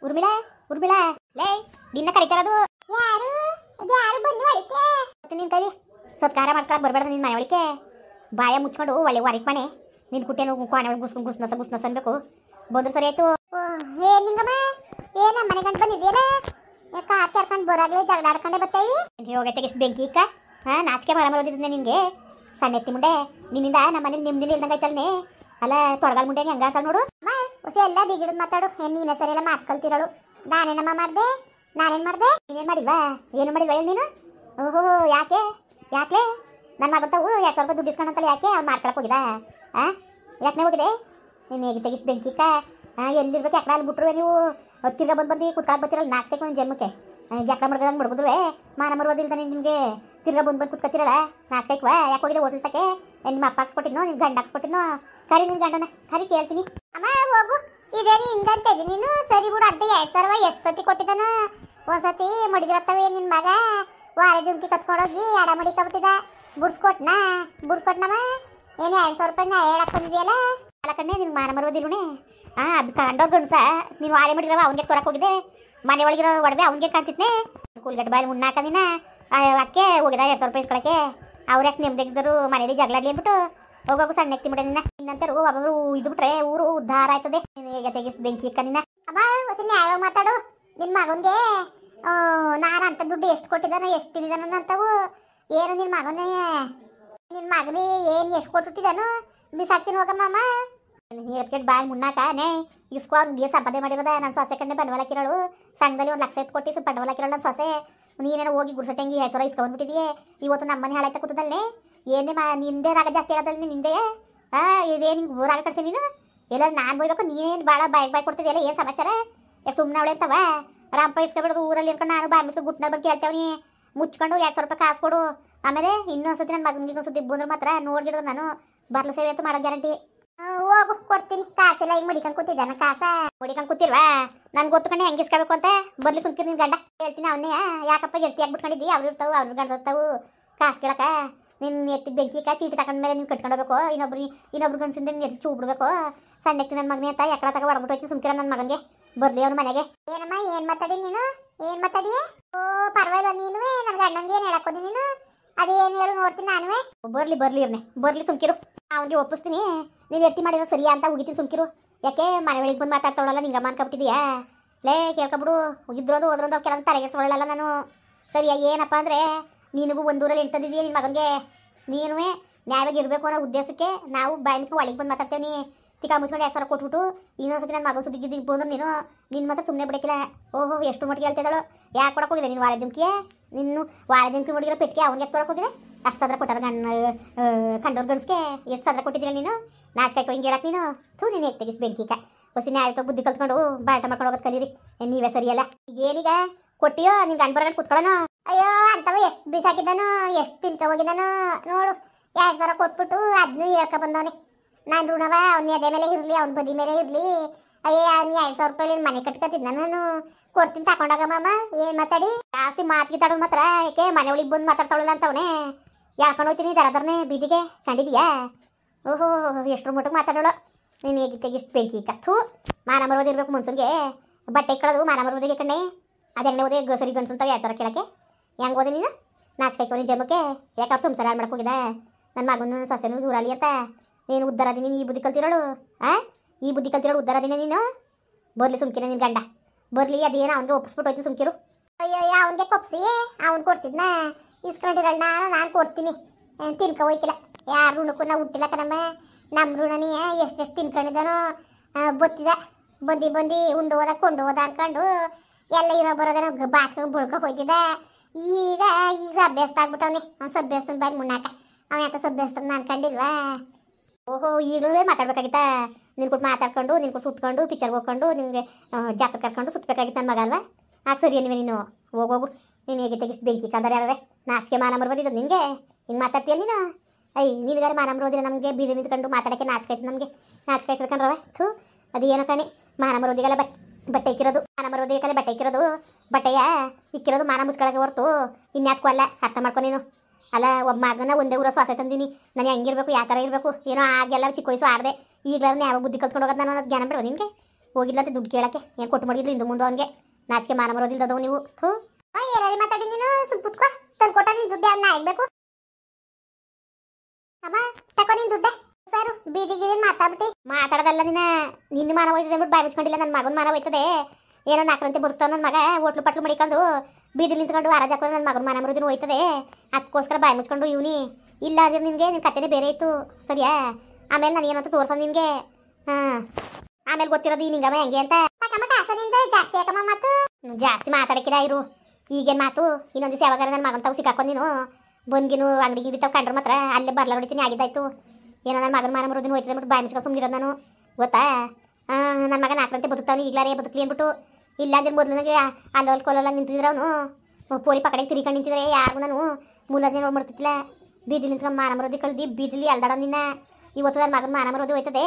ಉರ್ಮಿಳಾ ಉರ್ಮಿಳಾ ಲೇ ನಿನ್ನ ಕರಿತಾರದು ಯಾರು ಯಾರು ಬಂದು ಒಳಿಕೆ ನಿನ್ನ ಕೈ ಸತ್ಕಾರ ಮಾಡ್ಕೊಳಕ್ ಬರಬೇಡ ನಿನ್ನ ಮನೆ ಒಳಿಕೆ ಬಾಯ ಮುಚ್ಕೊಂಡು ಒಳ್ಳೆ ವಾರಿಕ್ ಮನೆ ನಿನ್ನ ಕುಟ್ಟೆನು ಕೋಣೆ ಒಳಗೆ ಗುಸ್ನಸ ಅನ್ಬೇಕು ಬಂದ್ರು ಸರಿ ಆಯ್ತು. ಏ ನಿಂಗಮ್ಮ ಏನ ಮನೆ ಗಂಟು ಬಂದಿದೆಯಲ್ಲ ಕಾರ್ ಕರ್ಕೊಂಡು ಬರಾಗ್ಲೇ ಜಗಳ ಆಡ್ಕೊಂಡೆ ಬರ್ತಾ ಇದ್ದಿ ಹೋಗೈತೆ ಎಷ್ಟು ಬೆಂಕಿ ಇಕ್ಕ ನಾಚಿಕೆ ಮರ ಮರೋದಿದ್ದೆ ನಿನಗೆ ಸಣ್ಣ ಎತ್ತಿ ಮುಂಡೆ ನಿನ್ನಿಂದ ನಮ್ಮ ಮನೇಲಿ ನಿಮ್ದಿನ ಇಲ್ದಂಗೆ ಐತಲ್ನೇ ಅಲ್ಲ ತೊಡಗಲ್ ಮುಂಡೆ ಹೆಂಗ ಆಡ್ತಾಳ ನೋಡು ಹೊಸ ಎಲ್ಲ ಬಿಗಿಡ್ ಮಾತಾಡು ನೀನ ಸರಿ ಎಲ್ಲ ಮಾತು ಕಲ್ತಿರೋಳು ನಾನೇನಮ್ಮ ಮಾಡ್ದೆ ನಾನೇನು ಮಾಡ್ದೆ ನೀನೇನು ಮಾಡಿಲ್ವಾ ಏನು ಮಾಡಿಲ್ವಾ ಹೇಳಿ ನೀನು ಓಹೋ ಯಾಕೆ ಯಾಕೆ ನನ್ನ ಮಗಂತವು 2,000 ರೂಪಾಯಿ ದುಡ್ಡು ಇಸ್ಕೊಂಡಂತಲ್ಲ ಯಾಕೆ ಅವ್ನು ಮಾಡ್ಕೊಳಕ್ಕೆ ಹೋಗಿದ ಯಾಕೆ ಹೋಗಿದೆ ನೀನು ಹೇಗೆ ತೆಗಿಸ್ ಬೆಂಕಿಕ್ಕ ಎಲ್ಲಿರ್ಬೇಕು ಯಾಕಡೆ ಅಲ್ಲಿ ಬಿಟ್ರುವೆ ನೀವು ತಿರ್ಗಾ ಬಂದು ಕುತ್ಕೊಳಕ್ಕೆ ಬರ್ತಿರಲ್ಲ ನಾಚ್ಬೇಕು ಒಂದು ಜನ್ಮಕ್ಕೆ ಯಾಕಡೆ ಮಡ್ಗದಂಗೆ ಮಡ್ಗಿದ್ರುವೆ ಮಾನ ಮರೋದಿಲ್ದಾನೆ ನಿಮಗೆ ತಿರ್ಗಾ ಬಂದು ಕುತ್ಕೊತಿರಲ್ಲ ನಾಚ್ಕೈಕ್ವಾ ಯಾಕೆ ಹೋಗಿದೆ ಹೋಟೆಲ್ ತಕ್ಕೆ ನಿಮ್ಮ ಅಪ್ಪ ಹಾಕ್ಸ್ಕೊಟ್ಟಿದ್ನೋ ನಿನ್ನ ಗಂಡ ಹಾಕ್ಸ್ಕೊಟ್ಟಿದ್ನೋ ಕರಿ ನಿನ್ನ ಗಂಡನ ಕರಿ ಕೇಳ್ತೀನಿ ಅಮ್ಮ ಹೋಗು ಇದೇನು ಹಿಂಗಂತ ಇದ್ದೀನಿ ನೀನು ಸರಿ ಬಿಡು ಅರ್ಧ 2,000 ಎಷ್ಟು ಸತಿ ಕೊಟ್ಟಿದ್ದಾನು ಒಂದ್ಸತಿ ಮಡಿಗಿರತ್ತವೆ ನಿನ್ನ ಮಗ ವಾರ ಜುಮ್ಕಿ ಕತ್ಕೊಂಡೋಗಿ ಎಡ ಮಡಿಕೊಬಿಟ್ಟಿದ ಬುಡ್ಸ್ಕೊಟ್ನಮ್ಮ ಏನು 2,000 ರೂಪಾಯಿನ ಹೇಳಕ್ ಬಂದಿದೆಯಲ್ಲ ಅಲ್ಲ ಕಣ್ಣೆ ನಿನ್ನ ಮಾನ ಮರೋದಿಲ್ವೇ ಅದು ತಗೊಂಡೋಗಿ ಗಂಡ್ಸ ನೀನು ವಾರೆ ಮಡಿಗಿರವ ಅವ್ನಿಗೆ ತೊರಕ್ಕೆ ಹೋಗಿದೆ ಮನೆ ಒಳಗಿರೋ ಒಡವೆ ಅವ್ನಿಗೆ ಕಾಣ್ತಿದ್ನೆ ಕೂಲ್ಗಡ್ಡೆ ಬಾಯಲ್ಲಿ ಮುನ್ನಾಕದಿನ ಅಕ್ಕೆ ಹೋಗಿದ 2,000 ರೂಪಾಯಿ ಇಸ್ಕೊಳಕ್ಕೆ ಅವ್ರು ಯಾಕೆ ನೆಮ್ಮದಿಗಿದ್ದರು ಮನೇಲಿ ಜಗಳಾಡ್ಲಿ ಅಂದ್ಬಿಟ್ಟು ಹೋಗೋಗು ಸಣ್ಣ ಎತ್ತಿ ಬಿಡ ನಿನ್ನ ಇನ್ನಂತರು ಒಬ್ಬೊಬ್ರು ಇದು ಬಿಟ್ರೆ ಊರು ಉದ್ಧಾರ ಆಯ್ತದೆ ಈಗ ತೆಗಿಸ್ ಬೆಂಕಿ ಇಕ್ಕ ನಿನ್ನ ಅಮ್ಮ ಹೊಸ ನ್ಯಾಯ ಮಾತಾಡು ನಿನ್ನ ಮಗನಿಗೆ ನಾನು ಅಂತ ದುಡ್ಡು ಎಷ್ಟು ಕೊಟ್ಟಿದ್ದಾನೋ ಎಷ್ಟು ತಿಂದಿದ್ದಾನೋ ಅಂತವು ಏನು ನಿನ್ನ ಮಗನೇ ಏನು ಎಷ್ಟು ಕೊಟ್ಟಿದ್ದಾನು ಬಿಸಾಕ್ತೀನಿ ಹೋಗಮ್ಮ ಎತ್ಕೆಟ್ ಬಾಯಿ ಮುನ್ನಾಕನೇ ಇಸ್ಕೊ ಅವ್ನಿಗೆ ಸಂಪಾದನೆ ಮಾಡಿರೋದ ನನ್ನ ಸೊಸೆ ಕಣ್ಣೆ ಬಂಡವಾಳ ಹಾಕಿರೋಳು ಸಂಘದಲ್ಲಿ 1 ಲಕ್ಷ ಎತ್ತು ಕೊಟ್ಟು ಬಂಡವಾಳ ಹಾಕಿರೋಳು ನನ್ನ ಸೊಸೆ ನೀನೇನೋ ಹೋಗಿ ಗುಡ್ಸಟ್ಟಂಗಿ 2,000 ಇಸ್ಕೊಂಡ್ಬಿಟ್ಟಿದೆಯೇ ಇವತ್ತು ನಮ್ಮನೆ ಹಾಳಾಯ್ತಾ ಕೂತದಲ್ಲೇ ಏನೇ ನಿಂದೆ ರಾಗ ಜಾಸ್ತಿ ಆಗೋದಲ್ಲಿ ನಿಂದೆ ಇದೇ ನಿಂಗೆ ರಾಗ ಕಟ್ಸಿ ನೀನು ಎಲ್ಲ ನಾನು ಹೋಗ್ಬೇಕು ನೀನೇನು ಭಾಳ ಬಾಯಿ ಕೊಡ್ತಿದೆಯಲ್ಲ ಏನು ಸಮಾಚಾರ ಯಾಕೆ ಸುಮ್ಮನೆ ಅವಳೆ ಅಂತವ ರಾಮಪ್ಪ ಇಸ್ಕೊಬಿಡೋದು ಊರಲ್ಲಿ ಅನ್ಕೊಂಡು ನಾನು ಬಾಯಿ ಮುಚ್ಚು ಗುಟ್ನ ಬಗ್ಗೆ ಕೇಳ್ತೇವನಿ ಮುಚ್ಕೊಂಡು 2,000 ರೂಪಾಯಿ ಕಾಸು ಕೊಡು ಆಮೇಲೆ ಇನ್ನೊಂದ್ಸತಿ ನನ್ನ ಮಗನಿಗೆ ಸುದ್ದಿ ಬಂದ್ರೆ ಮಾತ್ರ ನೋಡ್ಗಿಡೋದು ನಾನು ಬರ್ಲು ಸೇವೆ ಅಂತ ಮಾಡೋ ಗ್ಯಾರಂಟಿ ಹೋಗು ಕೊಡ್ತೀನಿ ಕಾಸಿಲ್ಲ ಈಗ ಮಡಿಕೊಂಡು ಕೂತಿದ್ದಾನ ಕಾಸ ಮಡಿಕೊಂಡು ಕೂತಿಲ್ವಾ ನನ್ಗೆ ಗೊತ್ತುಕೊಂಡೆ ಹೆಂಗೆ ಇಸ್ಕೋಬೇಕು ಅಂತ ಬರ್ಲಿ ಸುಮ್ಕಿರ್ ನಿನ್ ಗಂಡ ಹೇಳ್ತೀನಿ ಅವನ್ನೇ ಯಾಕಪ್ಪ ಎತ್ತಿ ಆಗ್ಬಿಟ್ಕೊಂಡಿದ್ದಿ ಅವ್ರು ಇರ್ತಾವು ಅವ್ರ ಗಂಡ ಇರ್ತಾವು ಕಾಸು ಕೇಳಕ ನಿನ್ನ ಎತ್ತಿಗೆ ಬೆಂಕಿ ಚೀಟಿ ತಗೊಂಡ್ಮೇಲೆ ನೀನು ಕಟ್ಕೊಂಡು ಹೋಗ್ಬೇಕು ಇನ್ನೊಬ್ರು ಗಂಡಸಿಂದ ನೀನು ಎತ್ತಿ ಚೂ ಬಿಡ್ಬೇಕು ಸಣ್ಣ ಎತ್ತಿ ನನ್ನ ಮಗನೇ ಅಂತ ಎಕಡೆ ತಗ ಹೊಡ್ಬಿಟ್ಟು ಹೋಯ್ತು ಸುಮ್ಕಿರ ನನ್ನ ಮಗನಿಗೆ ಬರ್ಲಿ ಅವ್ನ ಮನೆಗೆ ಏನಮ್ಮ ಏನು ಮಾತಾಡಿ ನೀನು ಏನು ಮಾತಾಡಿ ಓ ಪರವಾಗಿಲ್ಲ ನೀನು ನನ್ನ ಗಂಡಂಗೆ ಏನು ಹೇಳಕ್ಕೋದಿ ನೀನು ಅದೇನು ಹೇಳು ನೋಡ್ತೀನಿ ನಾನುವೇ ಬರ್ಲಿ ಸುಮ್ಕಿರು ಅವ್ನಿಗೆ ಒಪ್ಪಿಸ್ತೀನಿ ನೀನು ಎತ್ತಿ ಮಾಡಿರೋ ಸರಿಯಾ ಅಂತ ಹೋಗಿತೀನಿ ಸುಮ್ಕಿರು ಯಾಕೆ ಮನೆ ಒಳಗೆ ಬಂದು ಮಾತಾಡ್ತಾವಳಲ್ಲ ನಿಂಗಮ್ಮ ಅನ್ಕೊಬಿಟ್ಟಿದ್ಯಾ ಲೇ ಕೇಳ್ಕೊಬಿಡು ಹೋಗಿದ್ರೋದು ಹೋದ್ರೋದು ಕೆಲವೊಂದು ತಲೆಗೆಡ್ಸ್ಕೊಳ್ಳಲ್ಲ ನಾನು ಸರಿಯಾ ಏನಪ್ಪ ಅಂದರೆ ನಿನಗೂ ಒಂದೂರಲ್ಲಿ ಎಂಟದಿದೆಯಾ ನಿನ್ನ ಮಗನಿಗೆ ನೀನುವೇ ನ್ಯಾಯವಾಗಿ ಇರಬೇಕು ಅನ್ನೋ ಉದ್ದೇಶಕ್ಕೆ ನಾವು ಬಾಯಿ ಒಳಗೆ ಬಂದು ಮಾತಾಡ್ತೇವೆ ತಿಕ್ಕ ಮುಚ್ಕೊಂಡು 2,000 ಕೊಟ್ಬಿಟ್ಟು ಇನ್ನೊಂದ್ಸತಿ ನನ್ನ ಮಗನ ಸುದ್ದಿ ಬಂದ್ರೆ ನೀನು ಮಾತ್ರ ಸುಮ್ಮನೆ ಬಿಡಕ್ಕಿಲ್ಲ ಓಹೋ ಎಷ್ಟು ಮಟ್ಟಿಗೆ ಹೇಳ್ತಿದ್ದಾಳು ಯಾಕೆ ಕೊಡಕ್ಕೆ ಹೋಗಿದೆ ನೀನು ವಾರ ಜುಮ್ಕಿಯೇ ನಿನ್ನು ವಾರ ಜುಮ್ಕಿ ಮಡಿಗಿರೋ ಪೆಟ್ಟಿಗೆ ಅವ್ನಿಗೆ ಕೊಡಕ್ಕೆ ಹೋಗಿದೆ ಅಷ್ಟು ಸದ್ರ ಕೊಟ್ಟಾರ ಕಂಡೋರ್ ಗಂಡ್ಸ್ಗೆ ಎಷ್ಟು ಸದ್ರ ಕೊಟ್ಟಿದ್ದೀರ ನೀನು ನಾಚ್ಕಾಯ್ಕೊ ಹಿಂಗೆ ಹೇಳಕ್ಕೆ ನೀನು ನೀನು ಹೇಗೆ ತೆಗಿಸ್ ಬೆಂಕಿಕ ಹೊಸ ನ್ಯಾಯಕ್ಕೆ ಬುದ್ಧಿ ಕಲ್ತ್ಕೊಂಡು ಬಾಟ ಮಾಡ್ಕೊಂಡು ಹೋಗೋದು ಕಲೀರಿ ನೀವೇ ಸರಿಯಲ್ಲ ಈಗೇನೀಗ ಕೊಟ್ಟಿಯೋ ನಿನ್ ಗಂಡು ಬರೋಣ ಕುತ್ಕೊಳ್ಳೋಣ ಅಯ್ಯೋ ಅಂತವ ಎಷ್ಟು ಬಿಸಾಕಿದ್ದಾನೋ ಎಷ್ಟು ತಿನ್ಕ ಹೋಗಿದ್ದಾನೋ ನೋಡು 2,000 ಕೊಟ್ಬಿಟ್ಟು ಅದನ್ನೂ ಹೇಳ್ಕೊ ಬಂದವನೇ ನಾನು ಋಣವ ಅವ್ನ ಎದೆ ಮೇಲೆ ಇರಲಿ ಅವ್ನ ಬದಿ ಮೇಲೆ ಇರಲಿ ಅಯ್ಯೋ ಅವ್ನು 2,000 ರೂಪಾಯಿ ಮನೆ ಕಟ್ಕೊತಿದ್ದ ನಾನು ಕೊಡ್ತೀನಿ ತಗೊಂಡೋಗಮ್ಮ ಏನು ಮಾತಾಡಿ ಜಾಸ್ತಿ ಮಾತಾಡೋದು ಮಾತ್ರ ಯಾಕೆ ಮನೆ ಒಳಗೆ ಬಂದು ಮಾತಾಡ್ತಾವಳಲ್ಲ ಅಂತವನೇ ಹೇಳ್ಕೊಂಡು ಹೋಗ್ತೀನಿ ದರದರ್ನೇ ಬೀದಿಗೆ ಕಂಡಿದ್ಯಾ ಓಹೋ ಎಷ್ಟರ ಮಟ್ಟಿಗೆ ಮಾತಾಡೋಳು ನೀನು ಹೇಗೆ ತೆಗಿಸ್ ಬೆಂಕಿ ಕತ್ತು ಮಾನ ಮರೋದಿರ್ಬೇಕು ಮುನ್ಸನ್ಗೆ ಬಟ್ಟೆ ಇಕ್ಕೊಳ್ಳೋದು ಮಾನ ಮರೋದಿಗೆ ಕಣ್ಣೆ ಅದು ಹೆಂಗೆ ಓದಿ ಸರಿ ಗಂಡ್ಸು ಅಂತ 2,000 ಕೇಳಕ್ಕೆ ಹೆಂಗೆ ಓದಿ ನೀನು ನಾಚ್ಕೈಕೊ ನಿನ್ನ ಜನ್ಮಕ್ಕೆ ಯಾಕೆ ಅವ್ರು ಸಂಸಾರ ಮಾಡಕ್ಕೆ ಹೋಗಿದ ನನ್ನ ಮಗನ ಸೊಸೆನೂ ದೂರಲ್ಲಿ ಅಂತ ನೀನು ಉದ್ದಾರದಿ ನೀನು ಈ ಬುದ್ಧಿ ಕಲ್ತಿರೋಳು ಈ ಬುದ್ಧಿ ಕಲ್ತಿರೋಳು ಉದ್ದಾರದಿನ ನೀನು ಬರ್ಲಿ ಸುಮ್ಕಿನ ನಿನ್ನ ಗಂಡ ಬರ್ಲಿ ಅದೇನೋ ಅವ್ನಿಗೆ ಒಪ್ಪಿಸ್ಬಿಟ್ಟು ಹೋಯ್ತೀನಿ ಸುಮ್ಕಿರು ಅಯ್ಯೋ ಅವನಿಗೆ ಕೊಪ್ಸಿ ಅವ್ನು ಕೊಡ್ತಿದ್ನ ಇಸ್ಕೊಂಡಿರಲ್ಲ ನಾನು ಕೊಡ್ತೀನಿ ತಿನ್ಕೊ ಹೋಯ್ಕಿಲ್ಲ ಯಾರು ಋಣಕ್ಕೂ ನಾವು ಹುಟ್ಟಿಲ್ಲ ಕಣಮ್ಮ ನಮ್ಮ ಋಣನಿ ಎಷ್ಟೆಷ್ಟು ತಿನ್ಕೊಂಡಿದ್ದಾನೋ ಬತ್ತಿದ ಬಂದು ಉಂಡು ಕೊಂಡು ಹೋದ ಅನ್ಕೊಂಡು ಎಲ್ಲ ಇರೋ ಬರೋದನ್ನ ಬಾಸ್ಕೊಂಡು ಬಳ್ಕೊಂಡು ಹೋಯ್ತಿದ್ದ ಈಗ ಅಭ್ಯಾಸ ಆಗ್ಬಿಟ್ಟವನಿ ಅವ್ನು ಸಭ್ಯಾಸನ ಬಾಯಿ ಮುನ್ನಾಕ ಅವನ ಯಾಕೆ ಸಭ್ಯಾಸನ ಅನ್ಕೊಂಡಿಲ್ವಾ ಓಹೋ ಈಗಲೂ ಮಾತಾಡ್ಬೇಕಾಗಿತ್ತಾ ನಿನ್ ಕೊಟ್ಟು ಮಾತಾಡ್ಕೊಂಡು ನಿನ್ ಕೊಟ್ಟು ಸುತ್ಕೊಂಡು ಪಿಕ್ಚರ್ಗೆ ಹೋಗ್ಕೊಂಡು ನಿನಗೆ ಜಾತ್ರೆ ಕರ್ಕೊಂಡು ಸುತ್ತಬೇಕಾಗಿತ್ತು ನನ್ನ ಮಗ ಅಲ್ವಾ ಆಗ ಸರಿ ನೀವೇ ನೀನು ಹೋಗೋಗು ನೀನು ಹೇಗೆ ತೆಗಿಸ್ ಬೆಂಕಿ ಕಂದರೆ ಯಾರೇ ನಾಚಿಕೆ ಮಾನ ಮರ್ಬೋದಿದ್ದು ನಿನಗೆ ಹಿಂಗೆ ಮಾತಾಡ್ತೀಯ ನೀನು ನೀನುಗಾರೆ ಮಾನ ಮರೋದಿಲ್ಲ ನಮಗೆ ಬೀದಿ ನಿಂತ್ಕೊಂಡು ಮಾತಾಡೋಕ್ಕೆ ನಾಚಿಕಾಯ್ತು ನಮಗೆ ನಾಚಿಕಾಯ್ತು ಕಂಡ್ರವ ಥೂ ಅದು ಏನೋ ಕಣೆ ಮಾನ ಮರೋದಿಗೆಲ್ಲ ಬಟ್ಟೆ ಇಕ್ಕಿರೋದು ಮಾನ ಮರೋದಿಗೆಲ್ಲ ಬಟ್ಟೆ ಇಕ್ಕಿರೋದು ಬಟ್ಟೆಯ ಇಕ್ಕಿರೋದು ಮಾನ ಮುಚ್ಕೊಳ್ಳೋಕೆ ಹೊರತು ಇನ್ಯಾತ್ಕೂ ಅಲ್ಲ ಅರ್ಥ ಮಾಡ್ಕೊ ನೀನು ಅಲ್ಲ ಒಬ್ಬ ಮಗನ ಒಂದೇ ಊರ ಸೊಸೆ ತಂದೀನಿ ನಾನು ಹೆಂಗಿರ್ಬೇಕು ಯಾವ ಥರ ಇರಬೇಕು ಏನೋ ಆಗೆಲ್ಲ ಚಿಕ್ಕ ವಯಸ್ಸು ಆಡದೆ ಈಗಲಾದ್ರೆ ಯಾವ ಬುದ್ಧಿ ಕಲ್ತ್ಕೊಂಡು ಹೋಗೋದು ನಾನು ಜ್ಞಾನ ಬಿಡುವ ನಿನಗೆ ಹೋಗಿದ್ಲಂತೆ ದುಡ್ಡು ಕೇಳಕ್ಕೆ ಏನು ಕೊಟ್ಟು ಮಡಗಿದ್ರು ಇಂದು ಮುಂದೆ ಅವನಿಗೆ ನಾಚಿಕೆ ಮಾನ ಬರೋದಿಲ್ಲದವು ನೀವು ಥೂ ಏನಾರಿ ಮಾತಾಡಿ ನೀನು ಸುಮ್ ಕುತ್ಕೋ ತಂದು ಕೊಟ್ಟ ನೀನು ದುಡ್ಡು ಅನ್ನ ಆಗ್ಬೇಕು ಅಮ್ಮ ತಕೋ ನೀನು ದುಡ್ಡೆ ಸರ್ ಬೀದಿಗೆ ಮಾತಾಡ್ಬಿಟ್ಟು ಮಾತಾಡೋದಲ್ಲ ನಿನ್ನ ಮಾನ ಹೋಯ್ತದೆ ಅಂದ್ಬಿಟ್ಟು ಬಾಯಿ ಮುಚ್ಕೊಂಡಿಲ್ಲ ನನ್ನ ಮಗನ ಮಾನ ಹೋಯ್ತದೆ ಏನೋ ನಾಲ್ಕರಂತೆ ಬದುಕ್ತಾವ ನನ್ನ ಮಗ ಹೋಟ್ಲು ಪಟ್ಲು ಮಡಿಕೊಂಡು ಬೀದಿಲಿ ನಿಂತ್ಕೊಂಡು ಆರಾಜ್ ಹಾಕೊಂಡು ನನ್ನ ಮಗನ ಮಾನ ಮರೋದಿನ ಹೋಯ್ತದೆ ಅದಕ್ಕೋಸ್ಕರ ಬಾಯಿ ಮುಚ್ಕೊಂಡು ಇವನಿ ಇಲ್ಲ ಅಂದ್ರೆ ನಿನಗೆ ನಿನ್ನ ಕತೆನೇ ಬೇರೆ ಇತ್ತು ಸರಿಯಾ ಆಮೇಲೆ ನಾನು ಏನಂತ ತೋರ್ಸೋದು ನಿನಗೆ ಹಾಂ ಆಮೇಲೆ ಗೊತ್ತಿರೋದು ಈ ನಿಂಗಮ್ಮ ಹೆಂಗೆ ಅಂತ ಜಾಸ್ತಿ ಯಾಕಮ್ಮ ಮಾತು ಜಾಸ್ತಿ ಮಾತಾಡಕ್ಕಿಲ್ಲ ಇರು ಈಗೇನು ಮಾತು ಇನ್ನೊಂದು ದಿವಸ ಯಾವಾಗ ನನ್ನ ಮಗನ ತಾವು ಸಿಕ್ಕಾಕೊಂಡು ನೀನು ಬಂದ್ಗಿನು ಅಂಗಡಿ ಗಿಡಿ ತಾವು ಕಂಡ್ರೆ ಮಾತ್ರ ಅಲ್ಲೇ ಬರ್ಲ ಹೊಡಿತೀನಿ ಆಗಿದ್ದಾಯ್ತು ಏನೋ ನನ್ನ ಮಗನ ಮಾನ ಮರೋದಿನ ಹೋಯ್ತದೆ ಅಂದ್ಬಿಟ್ಟು ಬಾಯಿ ಮುಚ್ಕೊಂಡು ಸುಮ್ಮನಿರೋದು ನಾನು ಗೊತ್ತಾ ನನ್ನ ಮಗ ನಾಲ್ಕರಂತೆ ಬದುಕ್ತಾವನು ಈಗಲಾರೇ ಬದುಕಲಿ ಅಂದ್ಬಿಟ್ಟು ಇಲ್ಲ ಅಂದ್ರೆ ಮೊದಲು ನನಗೆ ಅಲ್ಲೋಲ್ ಕೊಲ್ಲಲ್ಲ ನಿಂತಿದ್ರೆ ಅವನು ಪೋಲಿ ಪಕಡೆಗೆ ತಿರ್ಕೊಂಡು ನಿಂತಿದ್ರೆ ಯಾರಿಗೂ ನಾನು ಮೂಲದನ್ನೇ ನೋಡಿ ಮಾಡ್ತಿದ್ದಿಲ್ಲ ಬೀದಿಲಿ ನಿಂತ್ಕೊಂಡು ಮಾನ ಮರೋದಿ ಕಳ್ದು ಬೀದಿಲಿ ಅಲ್ದಾಡೋ ನಿನ್ನ ಇವತ್ತು ನನ್ನ ಮಗನ ಮಾನ ಮರೋದು ಹೋಯ್ತದೆ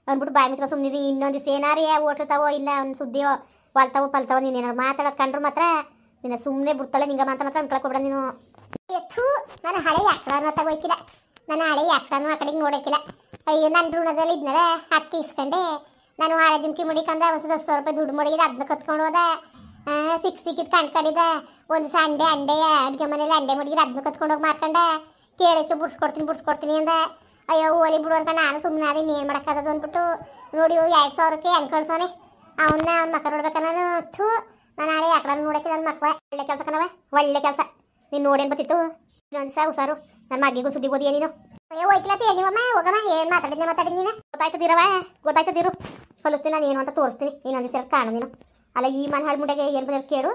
ಅಂದ್ಬಿಟ್ಟು ಬಾಯಿ ಮುಚ್ಕೊಂಡು ಸುಮ್ಮನಿರಿ ಇನ್ನೊಂದು ದಿವಸ ಏನಾರೇ ಓಟ್ಲತಾವೋ ಇಲ್ಲ ಅವ್ನು ಸುದ್ದಿಯೋ ಹೊಲ್ತಾವೋ ಪಲ್ತಾವೋ ನೀನು ಏನಾರು ಮಾತಾಡೋದು ಕಂಡ್ರು ಮಾತ್ರ ನಿನ್ನ ಸುಮ್ಮನೆ ಬಿಡ್ತಾಳೆ ನಿಂಗಮ್ಮ ಅಂತ ಮಾತ್ರ ಅನ್ಕೊಳಕೋಬೇಡ ನೀನು ಎತ್ತು ನಾನು ಹಳೆ ಯಾಕಡನೂ ತಗೋಯ್ಕಿಲ್ಲ ನಾನು ಹಳೆ ಯಾಕಡನೂ ಆ ಕಡೆಗೆ ನೋಡೋಕ್ಕಿಲ್ಲ ಅಯ್ಯೋ ನನ್ನ ಋಣದಲ್ಲಿ ಇದ್ನಲ್ಲ ಹತ್ತಿ ಇಸ್ಕೊಂಡೆ ನಾನು ಹಾಳೆ ಜುಮ್ಕಿ ಮುಡಿಕೊಂಡ ಒಂದು 10 ರೂಪಾಯಿ ದುಡ್ಡು ಮಡಗಿದ ಅದನ್ನ ಕತ್ಕೊಂಡು ಹೋದ ಸಿಕ್ಕಿದ್ ಕಂಡ್ಕೊಂಡಿದ್ದ ಒಂದು ಸಂಡೆ ಅಂಡೆ ಅಡುಗೆ ಮನೇಲಿ ಅಂಡೆ ಮಡಗಿದ ಅದನ್ನ ಕತ್ಕೊಂಡು ಹೋಗಿ ಮಾರ್ಕೊಂಡೆ ಕೇಳಕ್ಕೆ ಬಿಡ್ಸ್ಕೊಡ್ತೀನಿ ಅಂದ ಅಯ್ಯೋ ಓಲಿ ಬಿಡು ಅಂತ ನಾನು ಸುಮ್ಮನೆ ಅದೇ ಏನು ಮಾಡೋಕ್ಕಾಗದು ಅಂದ್ಬಿಟ್ಟು ನೋಡಿ 2000ಕ್ಕೆ ಹೆಂಗೆ ಕಳ್ಸೋನೆ ಅವ್ನ ಮಕ್ಕ ನೋಡ್ಬೇಕ ನಾನು ಥೂ ನಾನು ಹಳೆ ಯಾಕಡ ನೋಡೋಕ್ಕೆ ನನ್ನ ಮಕ್ಕ ಒಳ್ಳೆ ಕೆಲಸ ಕಣವ ಒಳ್ಳೆ ಕೆಲಸ ನೀನು ನೋಡೇನು ಬತ್ತಿತ್ತು ಇನ್ನೊಂದು ಸಹ ಹುಷಾರು ನನ್ನ ಮಗಿಗೂ ಸುದ್ದಿ ಓದಿಯ ನೀನು ಅಯ್ಯೋ ಹೋಯ್ತಿಲ್ಲ ಹೇಳಿವಮ್ಮ ಹೋಗಮ್ಮ ಏನು ಮಾತಾಡಿದ್ ನೀನು ಗೊತ್ತಾಯ್ತದಿರು ಕಲಿಸ್ತೀನಿ ನಾನು ಏನು ಅಂತ ತೋರಿಸ್ತೀನಿ ಇನ್ನೊಂದು ದಿವಸ ಕಾಣು ನೀನು ಅಲ್ಲ ಈ ಮನೆ ಹಾಳು ಮುಂಡೆಗೆ ಏನು ಬಂದ್ರೆ ಕೇಳು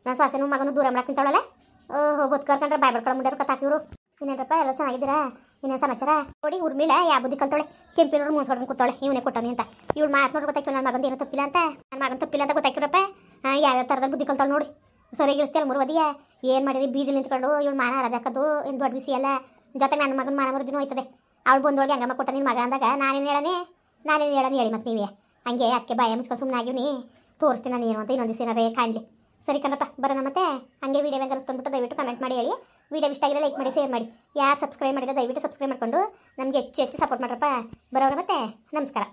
ನಾನು ಸೊಸೆನೂ ಮಗನೂ ದೂರ ಮಾಡಕ್ಕೆ ನಿಂತವಳಲ್ಲ ಗೊತ್ತು ಕರ್ಕೊಂಡ್ರೆ ಬಾಯ್ ಬಡ್ಕೊಳ್ಳೋ ಮುಂಡೆ ಕತ್ತಾಕಿವ್ರು ಇನ್ನೇನಪ್ಪ ಎಲ್ಲ ಚೆನ್ನಾಗಿದ್ದೀರಾ ಇನ್ನೇನು ಸಮಾಚಾರ ನೋಡಿ ಉರ್ಮಿಳ ಯಾವ ಬುದ್ಧಿ ಕಲ್ತಾಳೆ ಕೆಂಪಿನವ್ರು ಮೂಸ್ಕೊಂಡು ಕೂತಾಳೆ ಇವನೇ ಕೊಟ್ಟಾನೆ ಅಂತ ಇವಳು ಮಾತನಾಡಿ ಗೊತ್ತಾಯ್ತು ನನ್ನ ಮಗಂದು ಏನೋ ತಪ್ಪಿಲ್ಲ ಅಂತ ಗೊತ್ತಾಕಿರಪ್ಪ ಯಾವ್ಯಾವ ಥರದಲ್ಲಿ ಬುದ್ಧಿ ಕಲ್ತಾಳೆ ನೋಡಿ ಸರಿಯಾಗಿ ಇಳಿಸ್ತೀಯಲ್ಲ ಮುರುವದಿಯ ಏನು ಮಾಡಿದ್ರಿ ಬೀದಿಲಿ ನಿಂತ್ಕೊಂಡು ಇವಳು ಮಾನ ರಜಾಕದು ಏನು ದೊಡ್ಡ ವಿಷಯ ಅಲ್ಲ ಜೊತೆಗೆ ನನ್ನ ಮಗನ ಮಾನ ಮರುದಿನ ಹೋಯ್ತದೆ ಅವಳು ಬಂದೊಳಗೆ ಹಂಗಮ್ಮ ಕೊಟ್ಟ ನಿನ್ನ ಮಗ ಅಂದಾಗ ನಾನೇನು ಹೇಳನೆ ಹೇಳಿ ಮತ್ತೆ ನೀವೇ ಹಂಗೆ ಅದಕ್ಕೆ ಭಯ ಮುಚ್ಕೊಂಡು ಸುಮ್ಮನೆ ಆಗಿವ್ನಿ ತೋರಿಸ್ತೀನಿ ನಾನು ಏನು ಅಂತ ಇನ್ನೊಂದು ದಿವಸ ಏನಾರೇ ಕಾಣಲಿ ಸರಿ ಕಣಪ್ಪ ಬರೋಣ ಮತ್ತೆ ಹಂಗೆ ವೀಡಿಯೋ ಹೆಂಗೆ ಅನಿಸ್ತಂದ್ಬಿಟ್ಟು ದಯವಿಟ್ಟು ಕಮೆಂಟ್ ಮಾಡಿ ಹೇಳಿ ವೀಡಿಯೋ ಇಷ್ಟ ಆಗಿದೆ ಲೈಕ್ ಮಾಡಿ ಶೇರ್ ಮಾಡಿ ಯಾರು ಸಬ್ಸ್ಕ್ರೈಬ್ ಮಾಡಿದ್ರೆ ದಯವಿಟ್ಟು ಸಬ್ಸ್ಕ್ರೈಬ್ ಮಾಡಿಕೊಂಡು ನಮಗೆ ಹೆಚ್ಚು ಸಪೋರ್ಟ್ ಮಾಡ್ರಪ್ಪ ಬರೋರ ಮತ್ತೆ ನಮಸ್ಕಾರ.